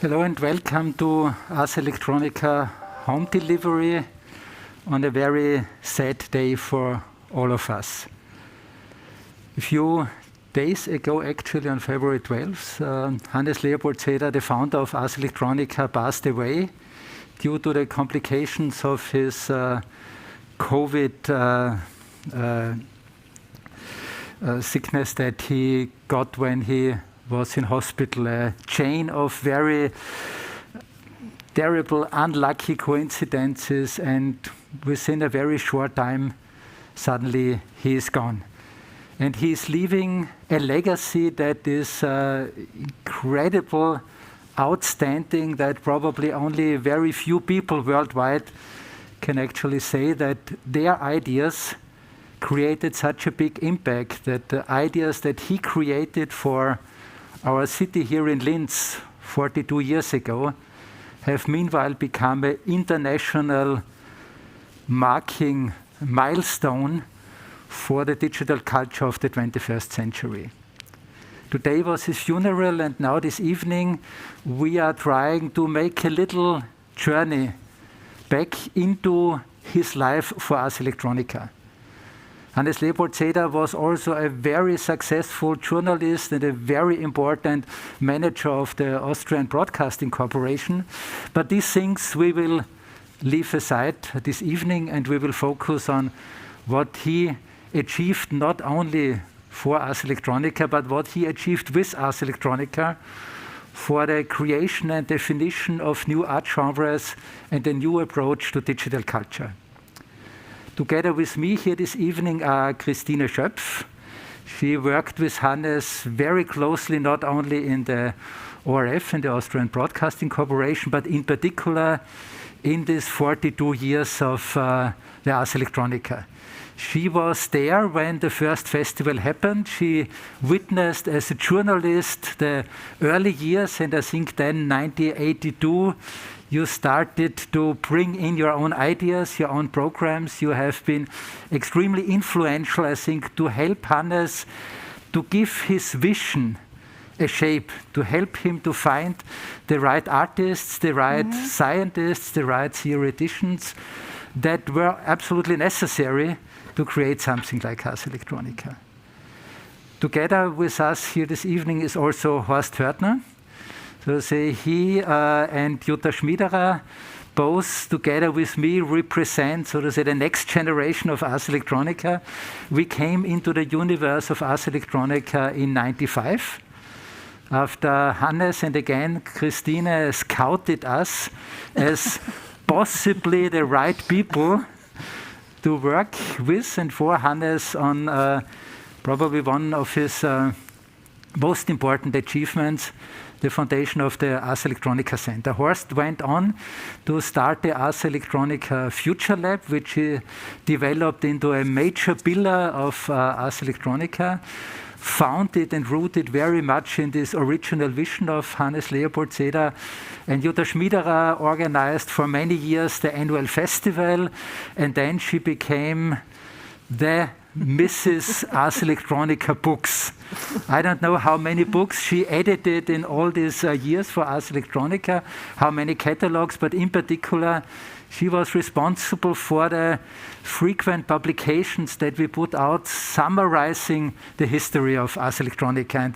Hello and welcome to Ars Electronica home delivery on a very sad day for all of us. A few days ago, actually on February 12th, Hannes Leopoldseder, the founder of Ars Electronica, passed away due to the complications of his COVID sickness that he got when he was in hospital. A chain of very terrible, unlucky coincidences, and within a very short time, suddenly he is gone. And he is leaving a legacy that is incredible, outstanding, that probably only very few people worldwide can actually say that their ideas created such a big impact, that the ideas that he created for our city here in Linz 42 years ago have meanwhile become an international marking milestone for the digital culture of the 21st century. Today was his funeral, and now this evening we are trying to make a little journey back into his life for Ars Electronica. Hannes Leopoldseder was also a very successful journalist and a very important manager of the Austrian Broadcasting Corporation. But these things we will leave aside this evening, and we will focus on what he achieved not only for Ars Electronica, but what he achieved with Ars Electronica for the creation and definition of new art genres and a new approach to digital culture. Together with me here this evening are Christine Schöpf. She worked with Hannes very closely, not only in the ORF and the Austrian Broadcasting Corporation, but in particular in these 42 years of the Ars Electronica. She was there when the first festival happened. She witnessed as a journalist the early years, and I think then 1982, you started to bring in your own ideas, your own programs. You have been extremely influential, I think, to help Hannes to give his vision a shape, to help him to find the right artists, the right scientists, the right theoreticians that were absolutely necessary to create something like Ars Electronica. Together with us here this evening is also Horst Hörtner. So say he and Jutta Schmiederer, both together with me, represent, so to say, the next generation of Ars Electronica. We came into the universe of Ars Electronica in '95. After Hannes and again Christine scouted us as possibly the right people to work with and for Hannes on probably one of his most important achievements, the foundation of the Ars Electronica Center. Horst went on to start the Ars Electronica Future Lab, which he developed into a major pillar of Ars Electronica, founded and rooted very much in this original vision of Hannes Leopoldseder. And Jutta Schmiederer organized for many years the annual festival, and then she became the Mrs. Ars Electronica books. I don't know how many books she edited in all these years for Ars Electronica, how many catalogs, but in particular, she was responsible for the frequent publications that we put out summarizing the history of Ars Electronica. And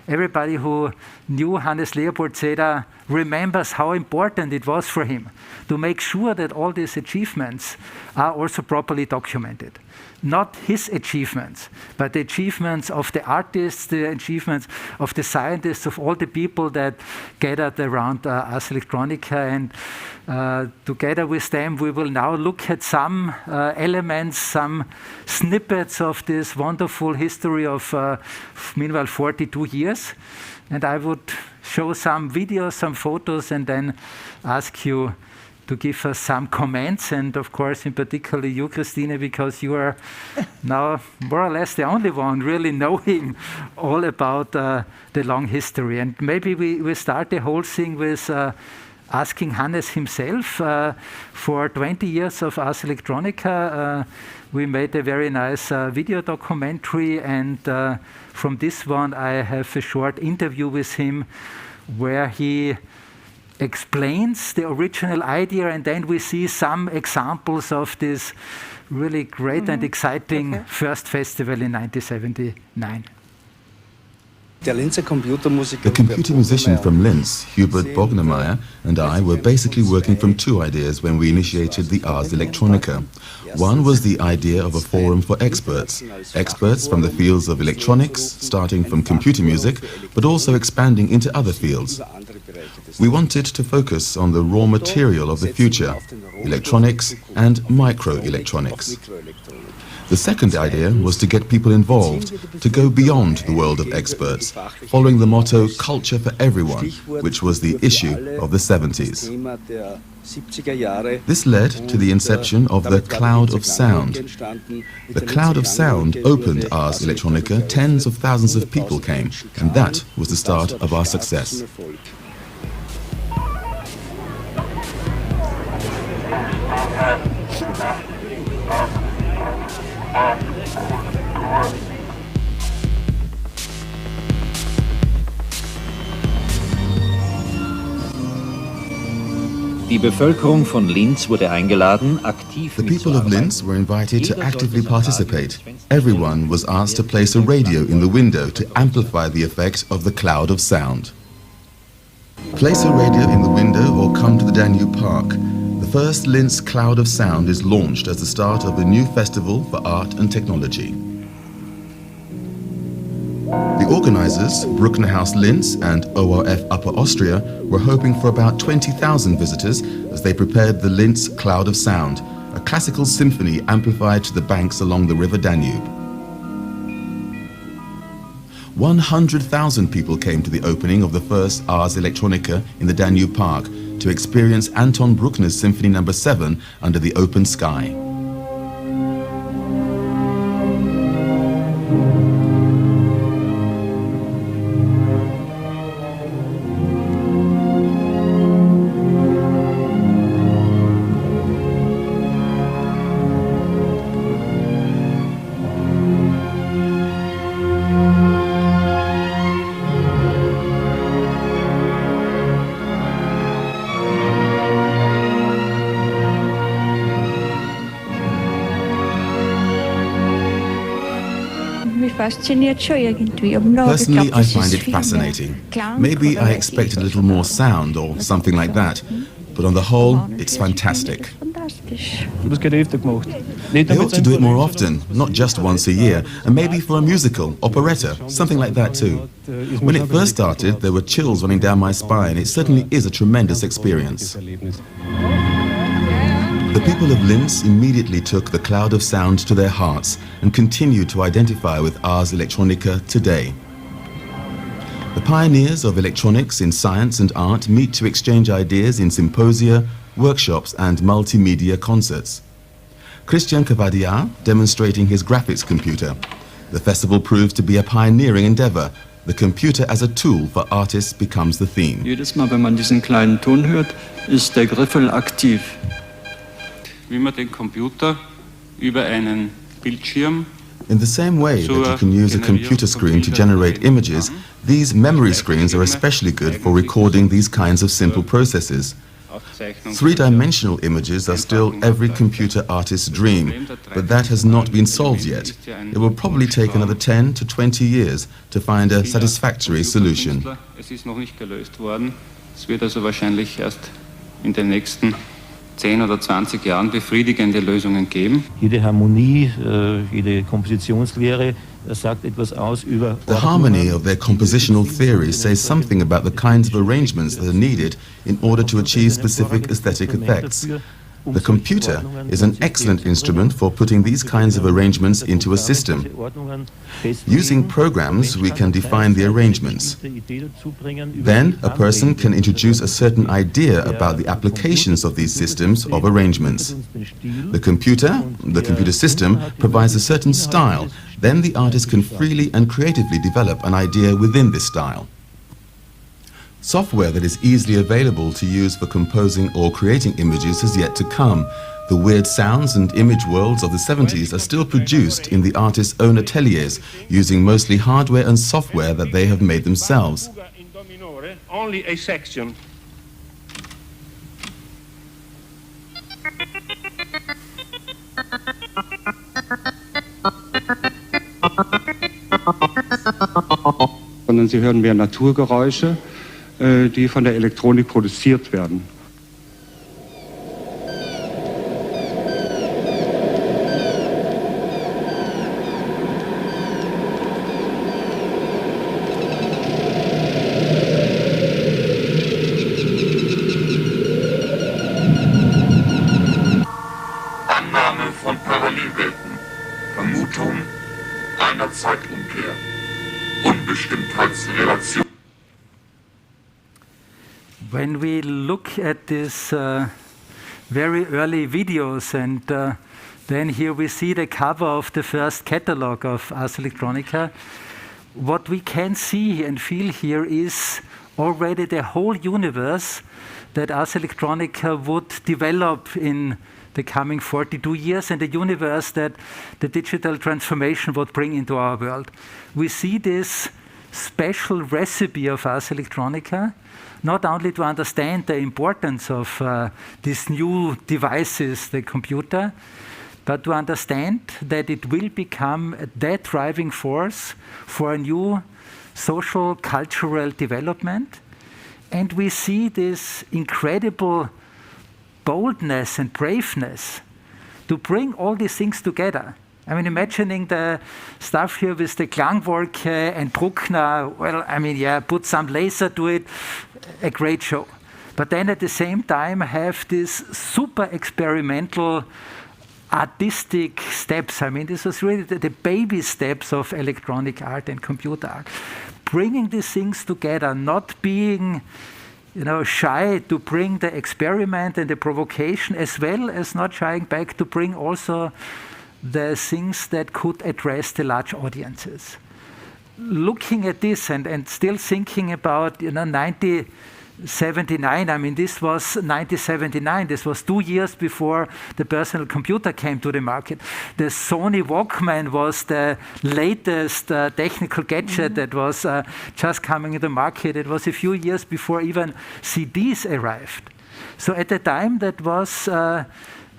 everybody who knew Hannes Leopoldseder remembers how important it was for him to make sure that all these achievements are also properly documented. Not his achievements, but the achievements of the artists, the achievements of the scientists, of all the people that gathered around Ars Electronica. And together with them, we will now look at some elements, some snippets of this wonderful history of, meanwhile, 42 years. And I would show some videos, some photos, and then ask you to give us some comments, and of course, in particular you, Christine, because you are now more or less the only one really knowing all about the long history. And maybe we start the whole thing with asking Hannes himself. For 20 years of Ars Electronica, we made a very nice video documentary, and from this one I have a short interview with him where he explains the original idea, and then we see some examples of this really great and exciting first festival in 1979. The computer musician from Linz, Hubert Bognermeier, and I were basically working from two ideas when we initiated the Ars Electronica. One was the idea of a forum for experts from the fields of electronics, starting from computer music, but also expanding into other fields. We wanted to focus on the raw material of the future, electronics and microelectronics. The second idea was to get people involved, to go beyond the world of experts, following the motto "Culture for Everyone," which was the issue of the 70s. This led to the inception of the Cloud of Sound. The Cloud of Sound opened Ars Electronica, tens of thousands of people came, and that was the start of our success. Die Bevölkerung von Linz wurde eingeladen, aktiv The people of Linz were invited to actively participate. Everyone was asked to place a radio in the window to amplify the effect of the Cloud of Sound. Place a radio in the window or come to the Danube Park. The first Linz Cloud of Sound is launched as the start of a new festival for art and technology. The organizers, Bruckner Haus Linz and ORF Upper Austria, were hoping for about 20,000 visitors as they prepared the Linz Cloud of Sound, a classical symphony amplified to the banks along the River Danube. 100,000 people came to the opening of the first Ars Electronica in the Danube Park to experience Anton Bruckner's Symphony No. 7 under the open sky. Personally, I find it fascinating. Maybe I expected a little more sound or something like that, but on the whole, it's fantastic. They ought to do it more often, not just once a year, and maybe for a musical, operetta, something like that too. When it first started, there were chills running down my spine. It certainly is a tremendous experience. The people of Linz immediately took the Cloud of Sound to their hearts and continue to identify with Ars Electronica today. The pioneers of electronics in science and art meet to exchange ideas in symposia, workshops and multimedia concerts. Christian Cavadiar demonstrating his graphics computer. The festival proves to be a pioneering endeavor. The computer as a tool for artists becomes the theme. Jedes Mal, wenn man diesen kleinen Ton hört, ist der Griffel aktiv. Wie man den Computer über einen Bildschirm. In the same way that you can use a computer screen to generate images, these memory screens are especially good for recording these kinds of simple processes. Three-dimensional images are still every computer artist's dream, but that has not been solved yet. It will probably take another 10 to 20 years to find a satisfactory solution. Es ist noch nicht gelöst worden. Es wird also wahrscheinlich erst in den nächsten 10 oder 20 Jahren befriedigende Lösungen geben. Jede Harmonie, jede Kompositionslehre sagt etwas aus über. The harmony of their compositional theory says something about the kinds of arrangements that are needed in order to achieve specific aesthetic effects. The computer is an excellent instrument for putting these kinds of arrangements into a system. Using programs, we can define the arrangements. Then, a person can introduce a certain idea about the applications of these systems of arrangements. The computer system, provides a certain style. Then the artist can freely and creatively develop an idea within this style. Software that is easily available to use for composing or creating images has yet to come. The weird sounds and image worlds of the 70s are still produced in the artist's own ateliers, using mostly hardware and software that they have made themselves. Only a section. sondern Sie hören mehr Naturgeräusche, die von der Elektronik produziert werden. Annahme von Parallelwelten, Vermutung einer Zeitumkehr, Unbestimmtheitsrelation. When we look at these very early videos, and then here we see the cover of the first catalog of Ars Electronica, what we can see and feel here is already the whole universe that Ars Electronica would develop in the coming 42 years, and the universe that the digital transformation would bring into our world. We see this special recipe of Ars Electronica, not only to understand the importance of these new devices, the computer, but to understand that it will become that driving force for a new social, cultural development. And we see this incredible boldness and braveness to bring all these things together. I mean, imagining the stuff here with the Klangwolke and Bruckner, well, I mean, yeah, put some laser to it, a great show. But then at the same time have these super experimental artistic steps. I mean, this was really the baby steps of electronic art and computer art. Bringing these things together, not being shy to bring the experiment and the provocation, as well as not shying back to bring also the things that could address the large audiences. Looking at this and still thinking about 1979, I mean, this was 1979, this was 2 years before the personal computer came to the market. The Sony Walkman was the latest technical gadget that was just coming in the market. It was a few years before even CDs arrived. So at the time that was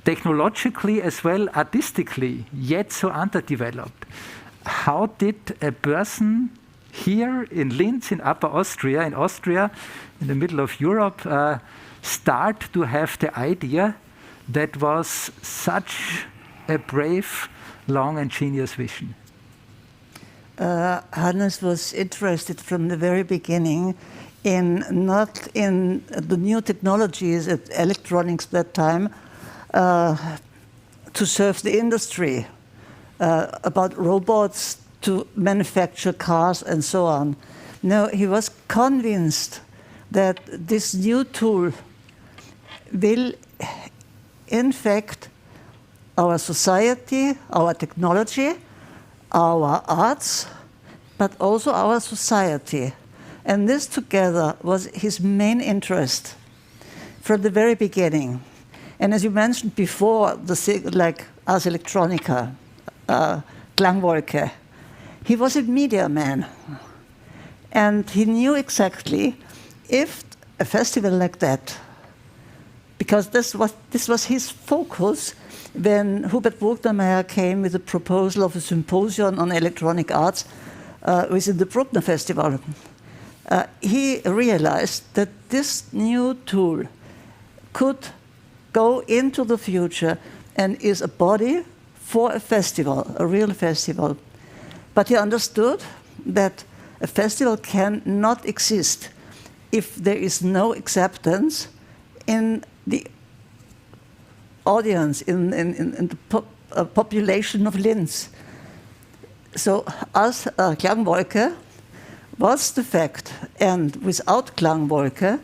technologically as well artistically yet so underdeveloped. How did a person here in Linz, in Upper Austria, in the middle of Europe, start to have the idea that was such a brave, long and genius vision? Hannes was interested from the very beginning not in the new technologies at electronics that time to serve the industry, about robots to manufacture cars and so on. No, he was convinced that this new tool will infect our society, our technology, our arts, but also our society. And this together was his main interest from the very beginning. And as you mentioned before, like Ars Electronica, Klangwolke, he was a media man. And he knew exactly if a festival like that, because this was his focus when Hubert Bruckner came with a proposal of a symposium on electronic arts within the Bruckner Festival. He realized that this new tool could go into the future and is a body for a festival, a real festival. But he understood that a festival cannot exist if there is no acceptance in the audience, in the population of Linz. So as Klangwolke was the fact, and without Klangwolke,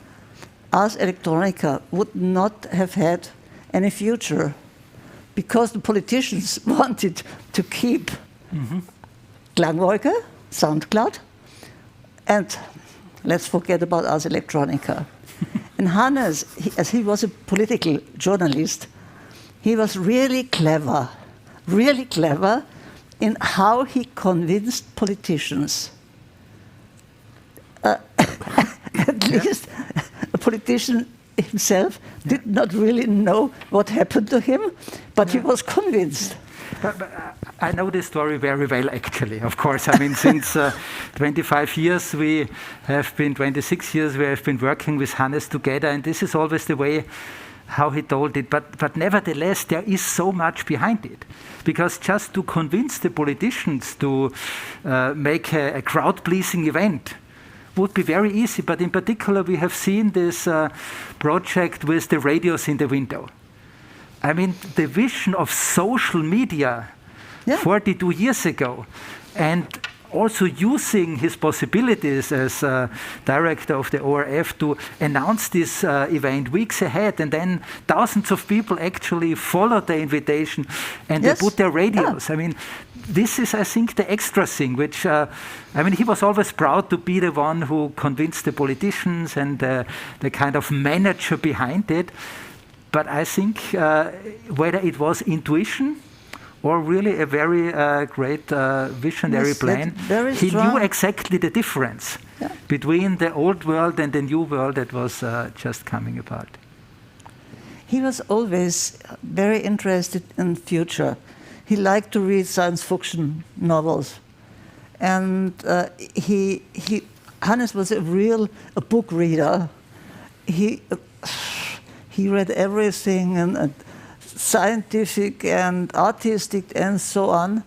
Ars Electronica would not have had any future, because the politicians wanted to keep Klangwolke, SoundCloud, and let's forget about Ars Electronica. And Hannes, as he was a political journalist, he was really clever in how he convinced politicians. At least a politician himself did not really know what happened to him, but he was convinced. But I know this story very well, actually, of course. I mean, since 26 years, we have been working with Hannes together, and this is always the way how he told it. But nevertheless, there is so much behind it. Because just to convince the politicians to make a crowd-pleasing event would be very easy. But in particular, we have seen this project with the radios in the window. I mean, the vision of social media 42 years ago, and also using his possibilities as director of the ORF to announce this event weeks ahead, and then thousands of people actually followed the invitation and they put their radios. I mean, this is, I think, the extra thing, which, I mean, he was always proud to be the one who convinced the politicians and the kind of manager behind it. But I think whether it was intuition or really a very great visionary plan, he knew exactly the difference between the old world and the new world that was just coming about. He was always very interested in future. He liked to read science fiction novels. And Hannes was a book reader. He read everything, and scientific and artistic and so on.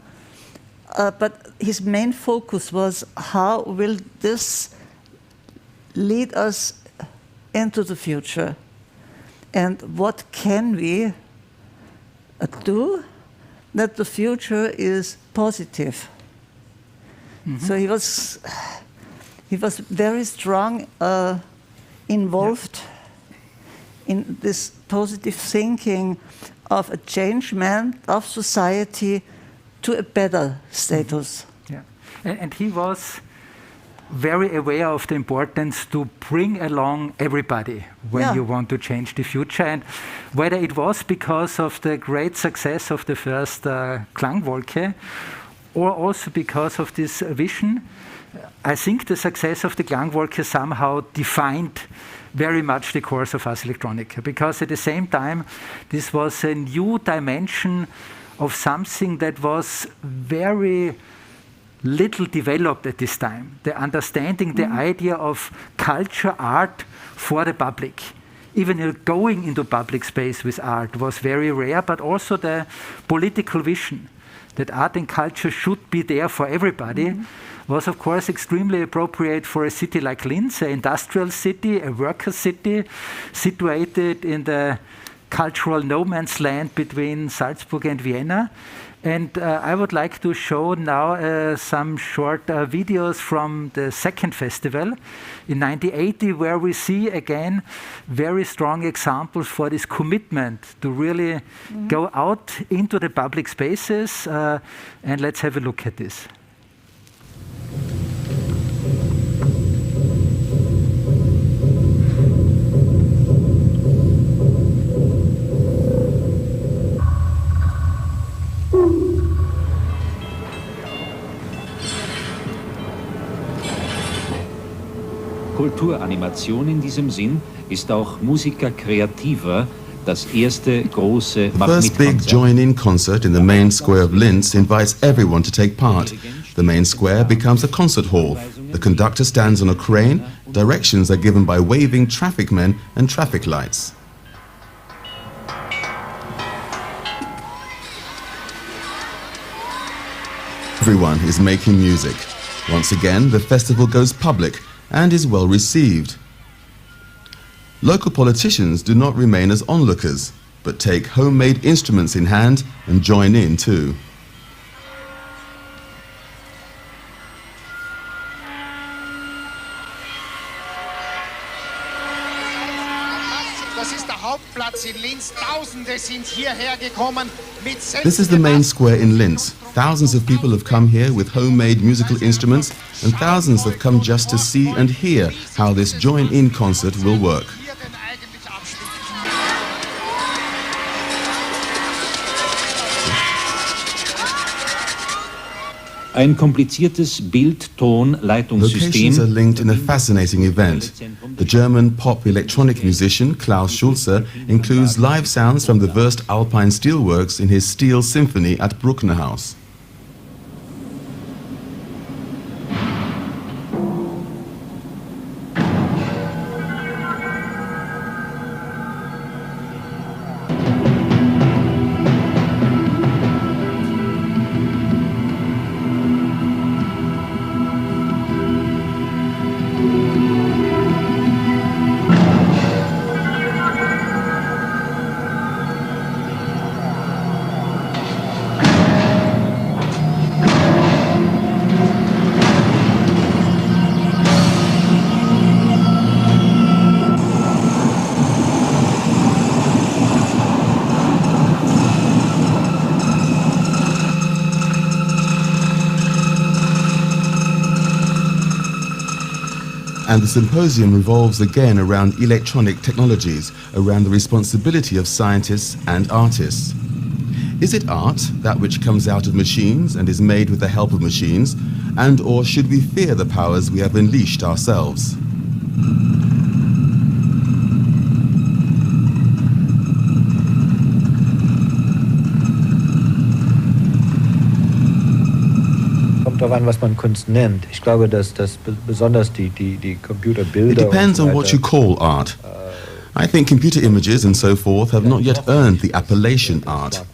But his main focus was, how will this lead us into the future? And what can we do that the future is positive? Mm-hmm. So he was very strong involved in this positive thinking of a changement of society to a better status. Yeah, and he was very aware of the importance to bring along everybody when you want to change the future. And whether it was because of the great success of the first Klangwolke, or also because of this vision, I think the success of the Klangwolke somehow defined very much the course of Ars Electronica, because at the same time, this was a new dimension of something that was very little developed at this time. The understanding, the idea of culture, art for the public. Even going into public space with art was very rare, but also the political vision that art and culture should be there for everybody was, of course, extremely appropriate for a city like Linz, an industrial city, a worker city, situated in the cultural no man's land between Salzburg and Vienna. And I would like to show now some short videos from the second festival in 1980, where we see again very strong examples for this commitment to really go out into the public spaces. And let's have a look at this. Kulturanimation in diesem Sinn ist auch Musica Creativa das erste große The first big join-in concert in the main square of Linz invites everyone to take part. The main square becomes a concert hall. The conductor stands on a crane. Directions are given by waving traffic men and traffic lights. Everyone is making music. Once again, the festival goes public and is well received. Local politicians do not remain as onlookers, but take homemade instruments in hand and join in too. Das ist der Hauptplatz in Linz. Tausende sind hierher gekommen mit This is the main square in Linz. Thousands of people have come here with homemade musical instruments, and thousands have come just to see and hear how this join-in concert will work. Ein kompliziertes Bild-Ton-Leitungssystem. Locations are linked in a fascinating event. The German pop electronic musician Klaus Schulze includes live sounds from the Wurst Alpine Steelworks in his Steel Symphony at Brucknerhaus. And the symposium revolves again around electronic technologies, around the responsibility of scientists and artists. Is it art, that which comes out of machines and is made with the help of machines, and or should we fear the powers we have unleashed ourselves? Kommt darauf an, was man Kunst nennt. Ich glaube, dass besonders die Computerbilder. It depends on what you call art. I think computer images and so forth have not yet earned the appellation art.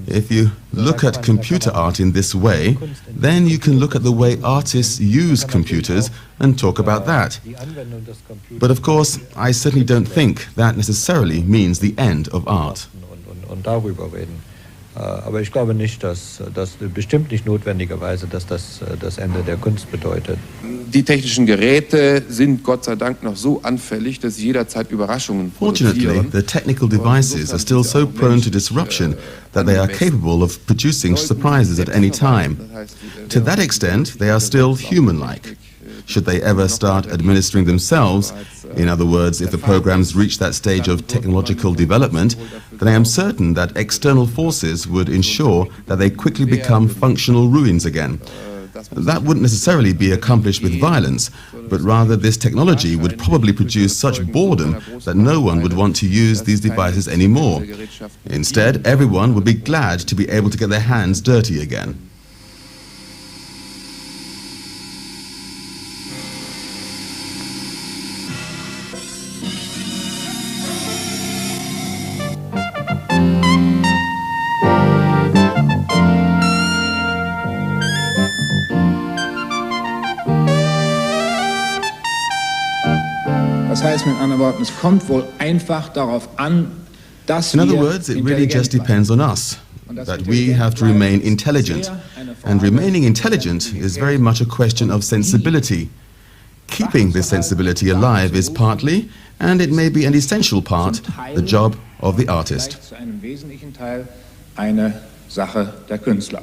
If you look at computer art in this way, then you can look at the way artists use computers and talk about that. But of course, I certainly don't think that necessarily means the end of art. Und darüber reden. Aber ich glaube nicht, dass das bestimmt nicht notwendigerweise, dass das das Ende der Kunst bedeutet. Die technischen Geräte sind Gott sei Dank noch so anfällig, dass sie jederzeit Überraschungen produzieren. Fortunately, the technical devices are still so prone to disruption that they are capable of producing surprises at any time. To that extent, they are still human-like. Should they ever start administering themselves, in other words, if the programs reach that stage of technological development, then I am certain that external forces would ensure that they quickly become functional ruins again. That wouldn't necessarily be accomplished with violence, but rather this technology would probably produce such boredom that no one would want to use these devices anymore. Instead, everyone would be glad to be able to get their hands dirty again. Das heißt mit anderen Worten, es kommt wohl einfach darauf an, dass wir In other words, it really just depends on us, that we have to remain intelligent. And remaining intelligent is very much a question of sensibility. Keeping this sensibility alive is partly, and it may be an essential part, the job of the artist. Zu einem wesentlichen Teil eine Sache der Künstler.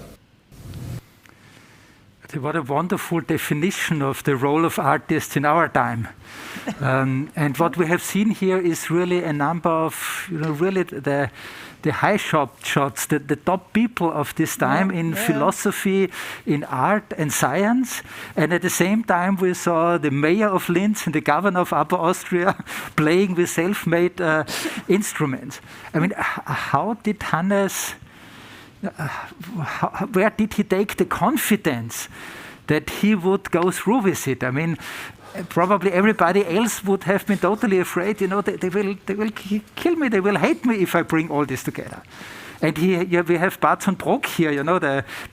What a wonderful definition of the role of artists in our time. And what we have seen here is really a number of, really the high shots, the top people of this time in philosophy, in art and science. And at the same time, we saw the mayor of Linz and the governor of Upper Austria playing with self-made instruments. I mean, how did Hannes... where did he take the confidence that he would go through with it? I mean, probably everybody else would have been totally afraid. They will kill me. They will hate me if I bring all this together. And we have Barton Brock here,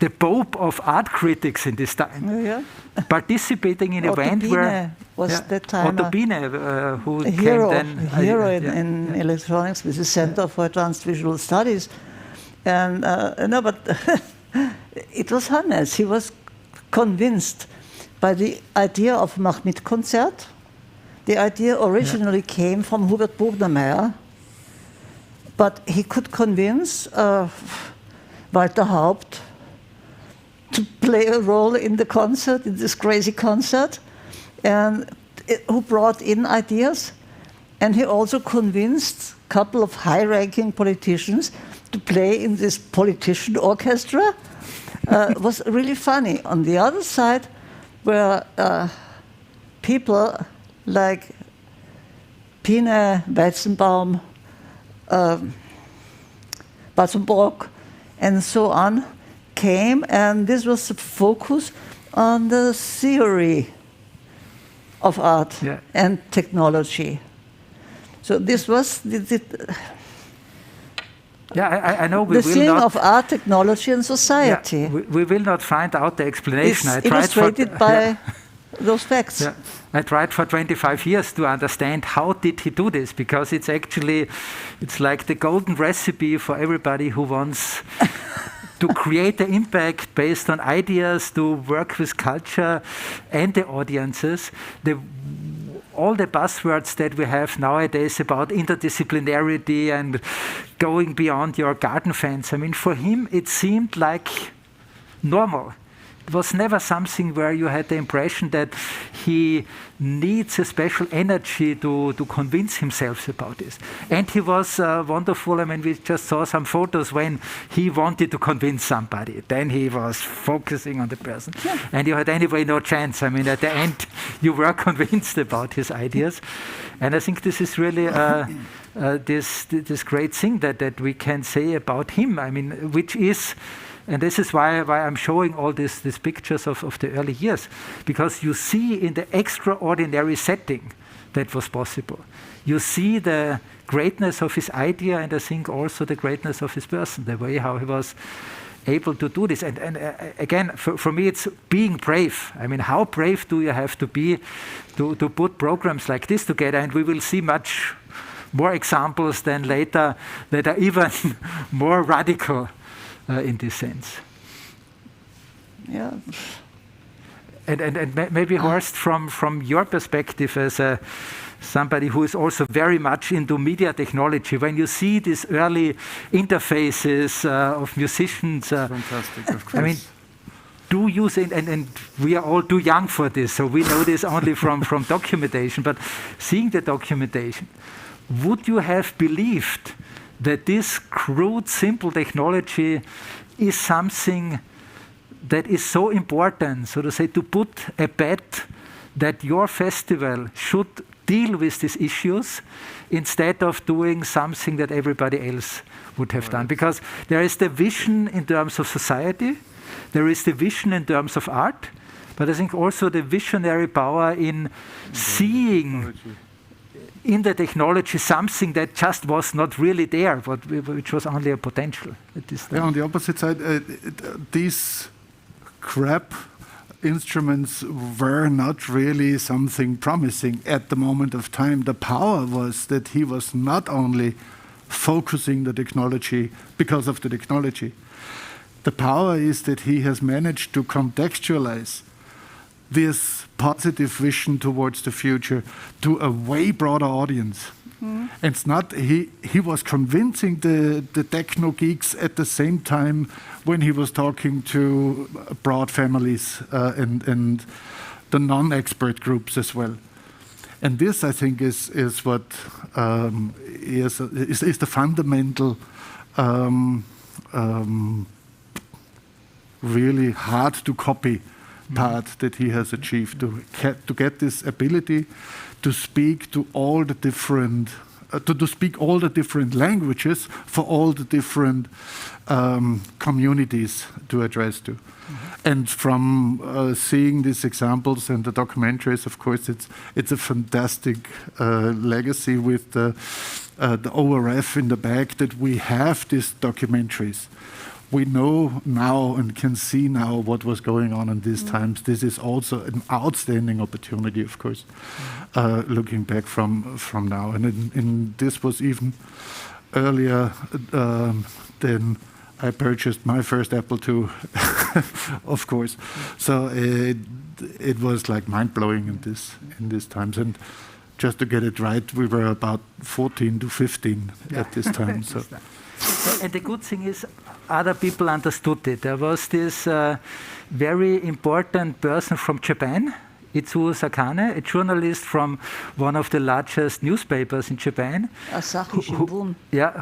the pope of art critics in this time, participating in an event where was that time Otto Biene, who hero, came then hero in electronics with the Center for Advanced Visual Studies. And no, but it was Hannes. He was convinced by the idea of Mach-mit-Konzert. The idea originally came from Hubert Bubnermeier, but he could convince Walter Haupt to play a role in the concert, in this crazy concert, and who brought in ideas. And he also convinced a couple of high-ranking politicians to play in this politician orchestra. Was really funny. On the other side were people like Pine, Weizenbaum, Batzenbrock, and so on came, and this was the focus on the theory of art and technology. So this was I know the thing of art, technology, and society. Yeah, we will not find out the explanation. It's illustrated by those facts. Yeah. I tried for 25 years to understand how did he do this, because it's like the golden recipe for everybody who wants to create an impact based on ideas, to work with culture and the audiences. All the buzzwords that we have nowadays about interdisciplinarity and going beyond your garden fence, I mean, for him it seemed like normal was never something where you had the impression that he needs a special energy to convince himself about this. And he was wonderful. I mean, we just saw some photos when he wanted to convince somebody. Then he was focusing on the person. Yeah. And you had anyway no chance. I mean, at the end, you were convinced about his ideas. And I think this is really this great thing that we can say about him. I mean, which is... And this is why I'm showing all these pictures of the early years, because you see in the extraordinary setting that was possible. You see the greatness of his idea, and I think also the greatness of his person, the way how he was able to do this. And again, for me, it's being brave. I mean, how brave do you have to be to put programs like this together? And we will see much more examples than later that are even more radical in this sense. Yeah. And maybe Horst, from your perspective as somebody who is also very much into media technology, when you see these early interfaces of musicians, fantastic, of course. I mean, do you think, and we are all too young for this, so we know this only from documentation, but seeing the documentation, would you have believed that this crude, simple technology is something that is so important, so to say, to put a bet that your festival should deal with these issues instead of doing something that everybody else would have done? Because there is the vision in terms of society, there is the vision in terms of art, but I think also the visionary power in seeing in the technology something that just was not really there, which was only a potential at this time. Yeah, on the opposite side, these crap instruments were not really something promising at the moment of time. The power was that he was not only focusing the technology because of the technology. The power is that he has managed to contextualize this positive vision towards the future to a way broader audience. Mm. It's not he was convincing the techno geeks at the same time when he was talking to broad families and the non-expert groups as well. And this, I think, is what is the fundamental really hard to copy part that he has achieved, to get this ability to speak to all the different to speak all the different languages for all the different communities to address to. Mm-hmm. And from seeing these examples and the documentaries, of course, it's a fantastic legacy with the ORF in the back that we have these documentaries. We know now and can see now what was going on in these times. This is also an outstanding opportunity, of course, looking back from now. And this was even earlier than I purchased my first Apple II, of course. So it was like mind-blowing in these times. And just to get it right, we were about 14 to 15 at this time. So. And the good thing is, other people understood it. There was this very important person from Japan, Itsuo Sakane, a journalist from one of the largest newspapers in Japan, Asahi Shimbun.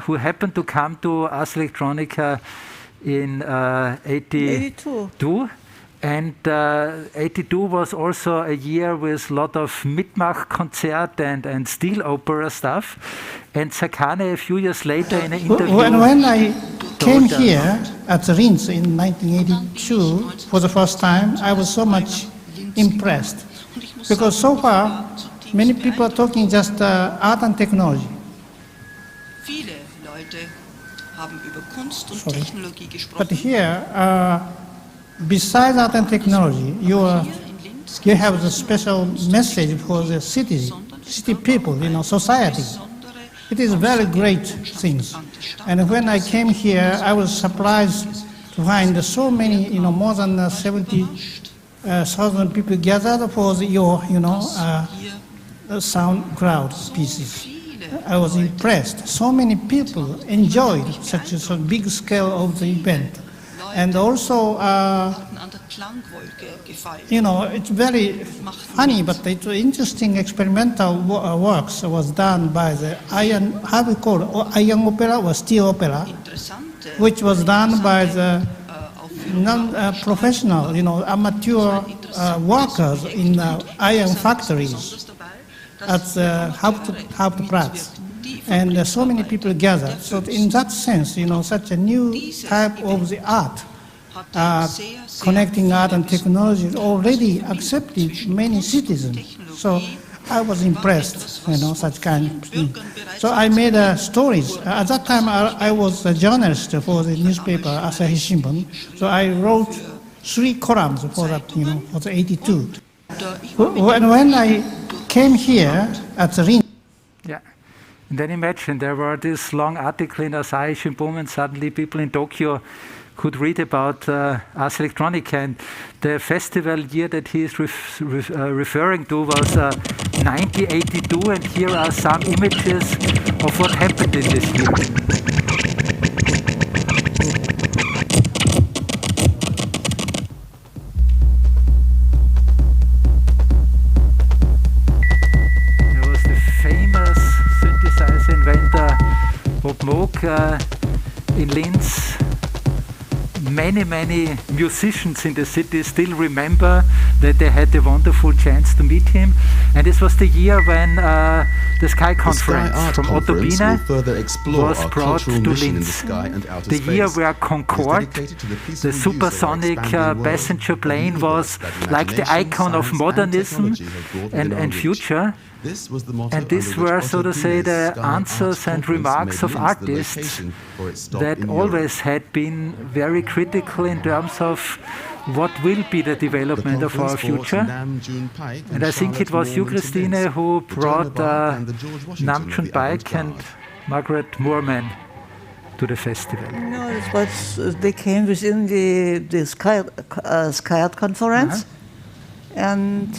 Who happened to come to Ars Electronica in 82. And 82 was also a year with a lot of Mitmach-Konzert and steel opera stuff. And Sakane, a few years later in an interview... When I came here at Rinz in 1982 for the first time, I was so much impressed. Because so far, many people are talking just art and technology. Viele Leute haben über Kunst und Technologie gesprochen. But here, besides art and technology, you have the special message for the city people, society. It is very great things. And when I came here, I was surprised to find so many, more than 70,000 people gathered for your, sound crowd pieces. I was impressed. So many people enjoyed such a big scale of the event. And also, you know, it's very funny, but it's interesting experimental works was done by the iron, how we call it, iron opera or steel opera, which was done by the non-professional, you know, amateur workers in iron factories at the Hauptplatz. And so many people gather. So in that sense, you know, such a new type of the art, connecting art and technology is already accepted many citizens. So I was impressed, you know, such kind of thing. So I made stories. At that time, I was a journalist for the newspaper Asahi Shimbun. So I wrote 3 columns for that, you know, for the 82. When I came here at the Rin. Yeah. And then imagine there were this long article in Asahi Shimbun, and suddenly people in Tokyo could read about Ars Electronica, and the festival year that he is referring to was 1982, and here are some images of what happened in this year. There was the famous synthesizer inventor Bob Moog in Linz. Many musicians in the city still remember that they had the wonderful chance to meet him. And this was the year when the Sky Conference from Otto Biene was brought to Linz. The year where Concorde, the supersonic passenger plane, was like the icon of modernism and future. And these were, so to say, the answers and remarks of artists that always had been very critical in terms of what will be the development of our future. And I think it was you, Christine, who brought Namjoon Paik and Margaret Moorman to the festival. No, it was, they came within the Sky Art Conference, and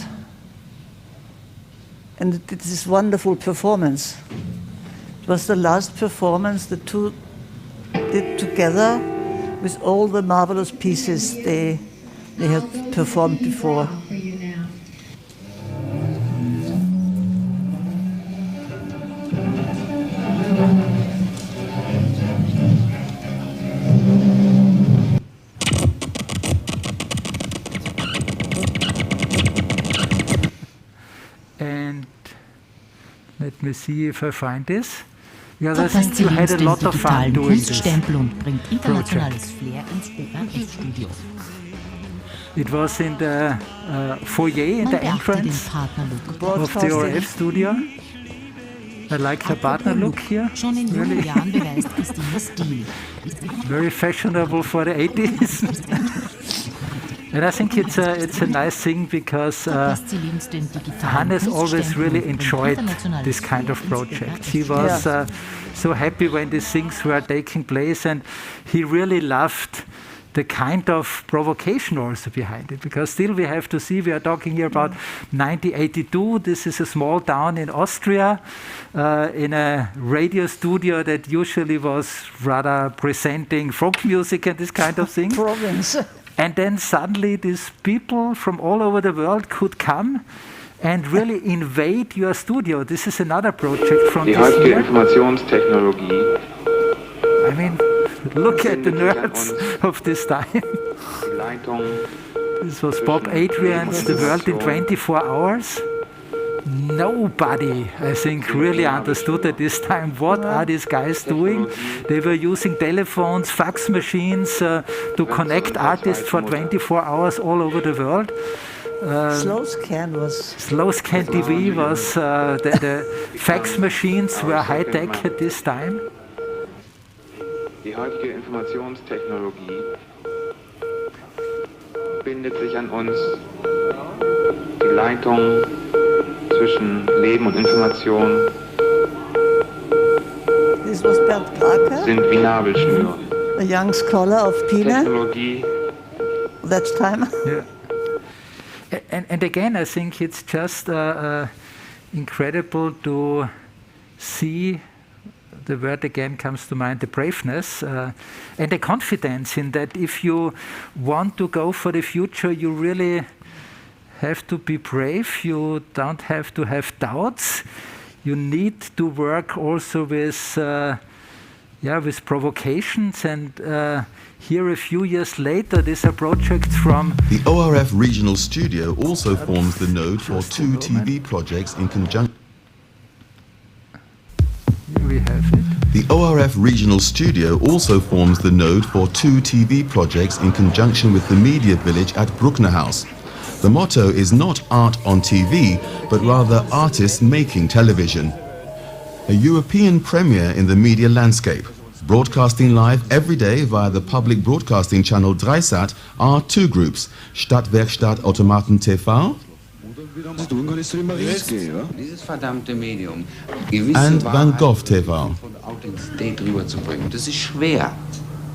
it did this wonderful performance. It was the last performance the two did together with all the marvelous pieces they had performed before. And let me see if I find this. Because I think you had a lot of fun doing this project. It was in the foyer, in the entrance of the ORF studio. I like the partner look here. Really very fashionable for the 80s. And I think it's a nice thing because Hannes always really enjoyed this kind of project. He was so happy when these things were taking place, and he really loved the kind of provocation also behind it, because still we have to see, we are talking here about 1982. This is a small town in Austria, in a radio studio that usually was rather presenting folk music and this kind of thing. Province. And then suddenly these people from all over the world could come and really invade your studio. This is another project from this year. Informationstechnologie. I mean, look at the nerds of this time. This was Bob Adrian's The World in 24 Hours. Nobody, I think, really understood at this time what are these guys doing. They were using telephones, fax machines to connect artists for 24 hours all over the world. Slow scan TV was the fax machines were high tech at this time. Die heutige Informationstechnologie bindet sich an uns. Die Leitung zwischen Leben und Information sind wie Nabelschnüre. A young scholar of Pina. Technologie. That time. Yeah. And again, I think it's just incredible to see the word again comes to mind, the braveness and the confidence in that if you want to go for the future, you really have to be brave. You don't have to have doubts. You need to work also with provocations. And here a few years later, these are projects from... The ORF Regional Studio also forms the node for 2 TV projects in conjunction. Here we have it. The ORF Regional Studio also forms the node for 2 TV projects in conjunction with the Media Village at Bruckner House. The motto is not art on TV, but rather artists making television. A European premiere in the media landscape. Broadcasting live every day via the public broadcasting channel Dreisat are 2 groups, Stadtwerkstatt Automaten TV Dieses verdammte Medium, and Van Gogh TV. von Authentizität rüberzubringen. Das ist schwer.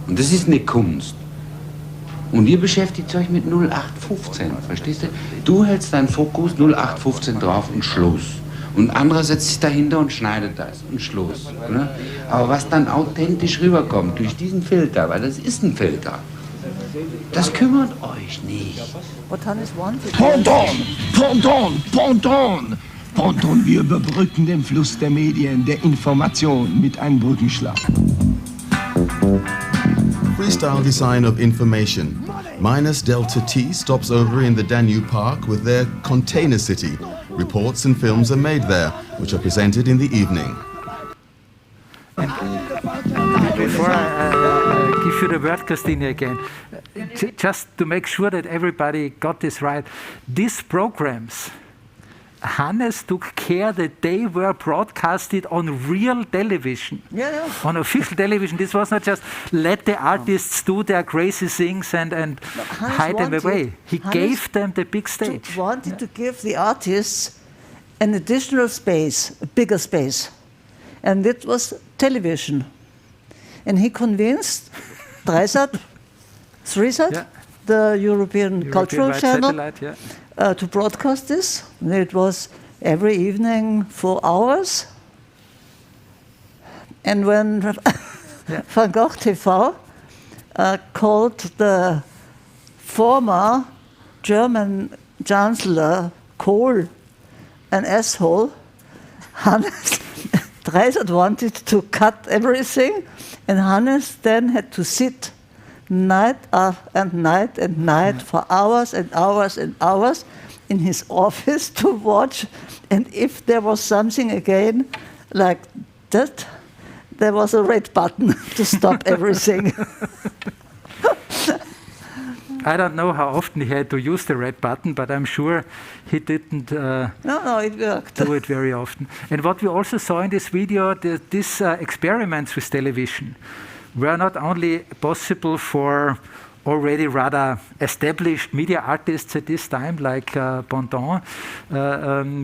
Und das ist eine Kunst. Und ihr beschäftigt euch mit 0815, verstehst du? Du hältst deinen Fokus 0815 drauf und Schluss. Und ein anderer setzt sich dahinter und schneidet das und Schluss. Ne? Aber was dann authentisch rüberkommt durch diesen Filter, weil das ist ein Filter, das kümmert euch nicht. Ponton, wir überbrücken den Fluss der Medien, der Information mit einem Brückenschlag. Freestyle design of information. Minus Delta T stops over in the Danube Park with their container city. Reports and films are made there, which are presented in the evening. Before I give you the word, Christine, again, just to make sure that everybody got this right, these programs, Hannes took care that they were broadcasted on real television, on official television. This was not just let the artists do their crazy things and hide them away. He gave them the big stage. Wanted to give the artists an additional space, a bigger space, and it was television. And he convinced Dreisat, the European Cultural Channel, to broadcast this. And it was every evening for hours. And when Van Gogh TV called the former German Chancellor Kohl an asshole, Hannes Dreisat wanted to cut everything, and Hannes then had to sit night and night and night for hours and hours and hours in his office to watch, and if there was something again like that, there was a red button to stop everything. I don't know how often he had to use the red button, but I'm sure he didn't it worked. do it very often. And what we also saw in this video, these experiments with television were not only possible for already rather established media artists at this time, like Ponton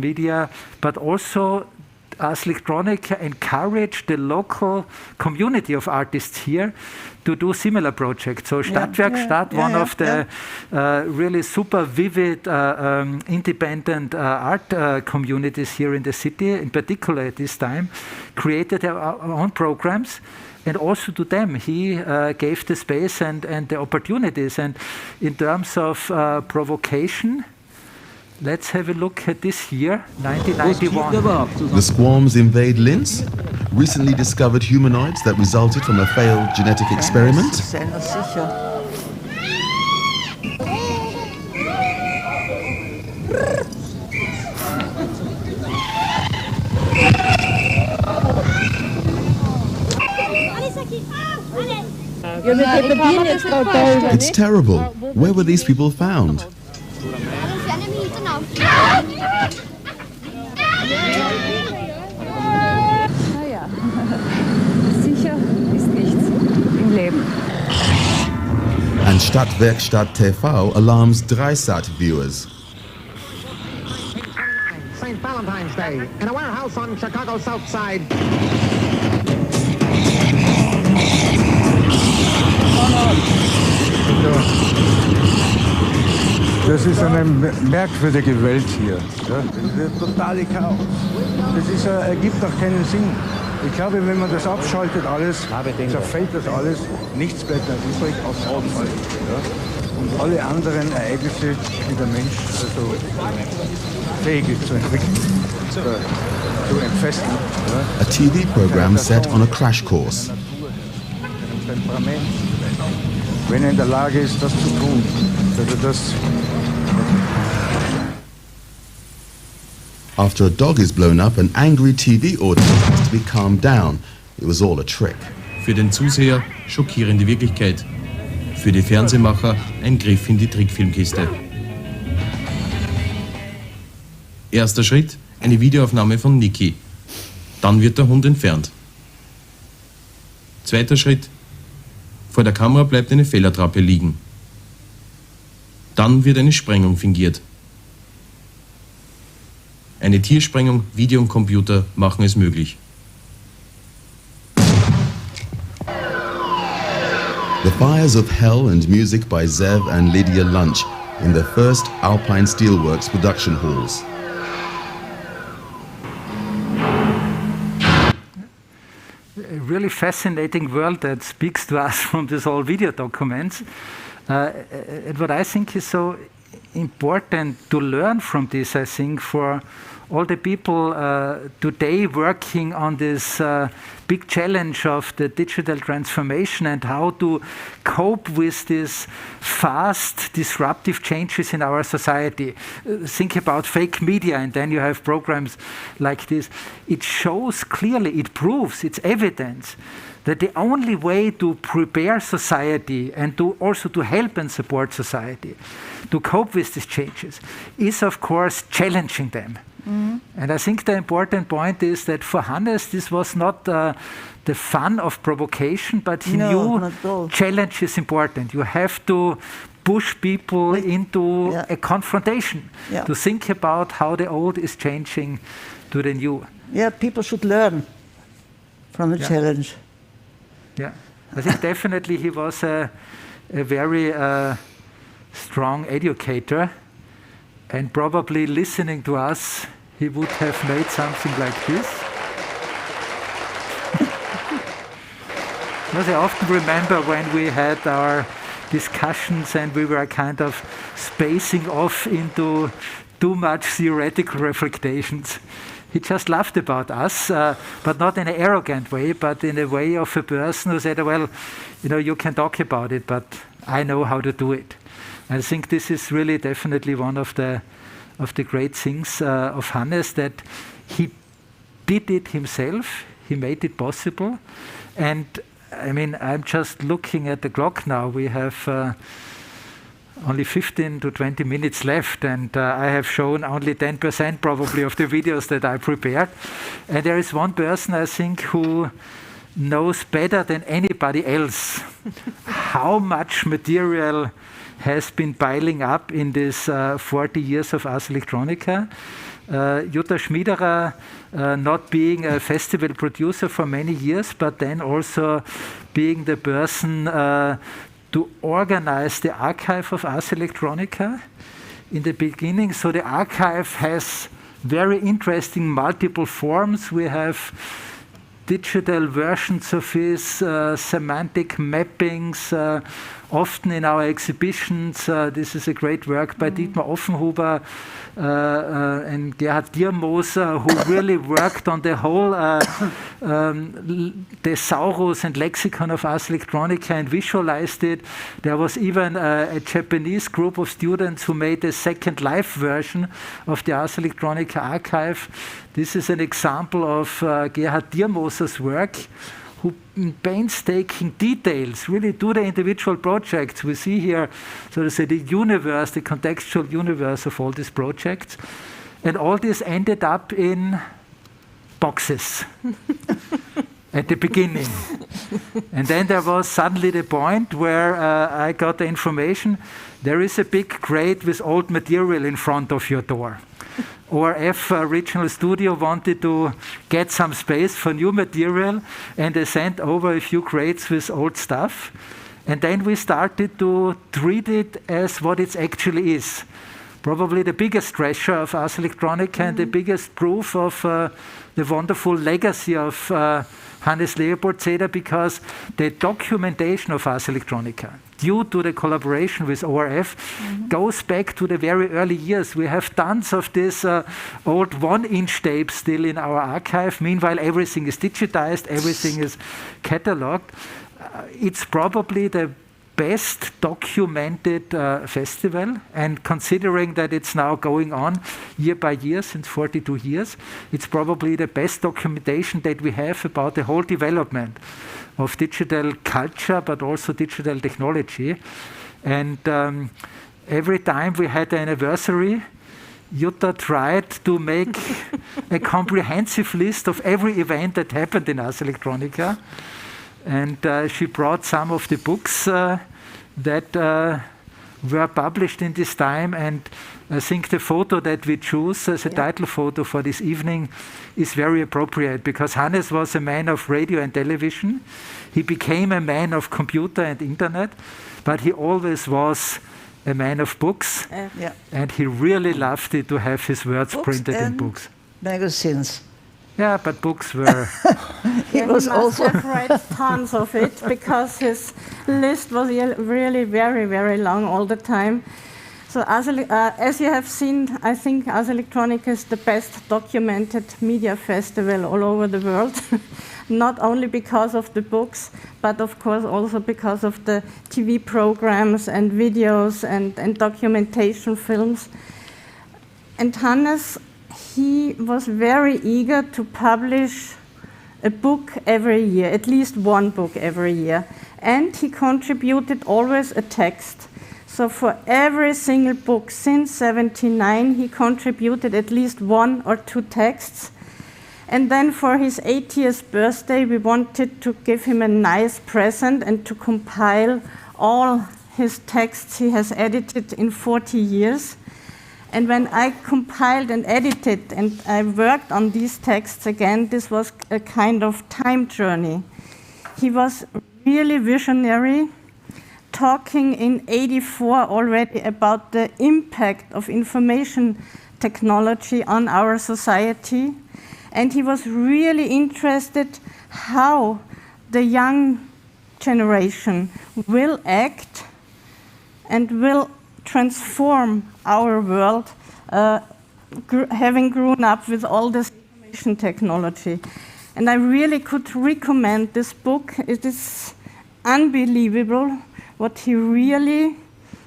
Media, but also Ars Electronica encouraged the local community of artists here to do similar projects. So Stadtwerkstatt, one of the really super vivid independent art communities here in the city, in particular at this time, created their own programs. And also to them, he gave the space and the opportunities. And in terms of provocation, let's have a look at this year, 1991. The Squams invade Linz, recently discovered humanoids that resulted from a failed genetic experiment. It's terrible. Where were these people found? Naja, sicher ist nichts im Leben. And Stadtwerkstatt TV alarms Dreisat viewers. St. Valentine's Day in a warehouse on Chicago's South Side. Das ist eine merkwürdige Welt hier. Ja? Das ist totale Chaos. Das ergibt auch keinen Sinn. Ich glaube, wenn man das abschaltet alles, zerfällt das alles, nichts bleibt mehr übrig außer Abfall. Ja? Und alle anderen Ereignisse, die der Mensch also fähig ist zu entwickeln, zu entfesseln. Ja? A TV program set on a crash course. Temperament, wenn er in der Lage ist, das zu tun, dass er das. After a dog is blown up, an angry TV audience has to be calmed down. It was all a trick. Für den Zuseher schockierende Wirklichkeit. Für die Fernsehmacher ein Griff in die Trickfilmkiste. Erster Schritt, eine Videoaufnahme von Niki. Dann wird der Hund entfernt. Zweiter Schritt, vor der Kamera bleibt eine Fehlertrappe liegen. Dann wird eine Sprengung fingiert. Eine Tiersprengung, Video und Computer machen es möglich. The Fires of Hell and music by Zev and Lydia Lunch in the first Alpine Steelworks production halls. A really fascinating world that speaks to us from these old video documents. And what I think is so important to learn from this, I think, for all the people today working on this big challenge of the digital transformation and how to cope with these fast, disruptive changes in our society. Think about fake media, and then you have programs like this. It shows clearly, it proves, it's evidence that the only way to prepare society and to also to help and support society to cope with these changes is, of course, challenging them. Mm-hmm. And I think the important point is that for Hannes, this was not the fun of provocation, but he knew challenge is important. You have to push people into a confrontation, to think about how the old is changing to the new. Yeah, people should learn from the challenge. Yeah, I think definitely he was a very strong educator, and probably listening to us, he would have made something like this. Because I often remember when we had our discussions and we were kind of spacing off into too much theoretical reflectations. He just laughed about us, but not in an arrogant way, but in a way of a person who said, well, you know, you can talk about it, but I know how to do it. I think this is really definitely one of the great things of Hannes, that he did it himself, he made it possible. And I mean, I'm just looking at the clock now. We have only 15 to 20 minutes left, and I have shown only 10% probably of the videos that I prepared. And there is one person, I think, who knows better than anybody else how much material has been piling up in this 40 years of Ars Electronica. Jutta Schmiederer, not being a festival producer for many years, but then also being the person to organize the archive of Ars Electronica in the beginning. So the archive has very interesting multiple forms. We have digital versions of his, semantic mappings, often in our exhibitions. This is a great work by Dietmar Offenhuber and Gerhard Diermoser, who really worked on the whole thesaurus and lexicon of Ars Electronica and visualized it. There was even a Japanese group of students who made a second life version of the Ars Electronica archive. This is an example of Gerhard Diermoser's work, who in painstaking details really do the individual projects. We see here, so to say, the universe, the contextual universe of all these projects. And all this ended up in boxes at the beginning. And then there was suddenly the point where I got the information, there is a big crate with old material in front of your door. Or if Regional Studio wanted to get some space for new material, and they sent over a few crates with old stuff. And then we started to treat it as what it actually is. probably the biggest treasure of Ars Electronica and the biggest proof of the wonderful legacy of Hannes Leopoldseder, because the documentation of Ars Electronica, due to the collaboration with ORF, goes back to the very early years. We have tons of these old 1-inch tapes still in our archive. Meanwhile, everything is digitized, everything is catalogued. It's probably the best documented festival, and considering that it's now going on year by year since 42 years, it's probably the best documentation that we have about the whole development of digital culture, but also digital technology. And every time we had an anniversary, Jutta tried to make a comprehensive list of every event that happened in Ars Electronica. And she brought some of the books that were published in this time. And I think the photo that we choose as a title photo for this evening is very appropriate, because Hannes was a man of radio and television. He became a man of computer and internet, but he always was a man of books. And he really loved it to have his words printed in books. Magazines. Yeah, but books were... He must have read tons of it, because his list was really very, very long all the time. So as you have seen, I think Ars Electronica is the best documented media festival all over the world. Not only because of the books, but of course also because of the TV programs and videos and documentation films. And Hannes, he was very eager to publish a book every year, at least one book every year. And he contributed always a text. So for every single book since 1979, he contributed at least 1 or 2 texts. And then for his 80th birthday, we wanted to give him a nice present and to compile all his texts he has edited in 40 years. And when I compiled and edited and I worked on these texts again, this was a kind of time journey. He was really visionary, talking in 1984 already about the impact of information technology on our society. And he was really interested how the young generation will act and will transform our world, having grown up with all this information technology. And I really could recommend this book. It is unbelievable what he really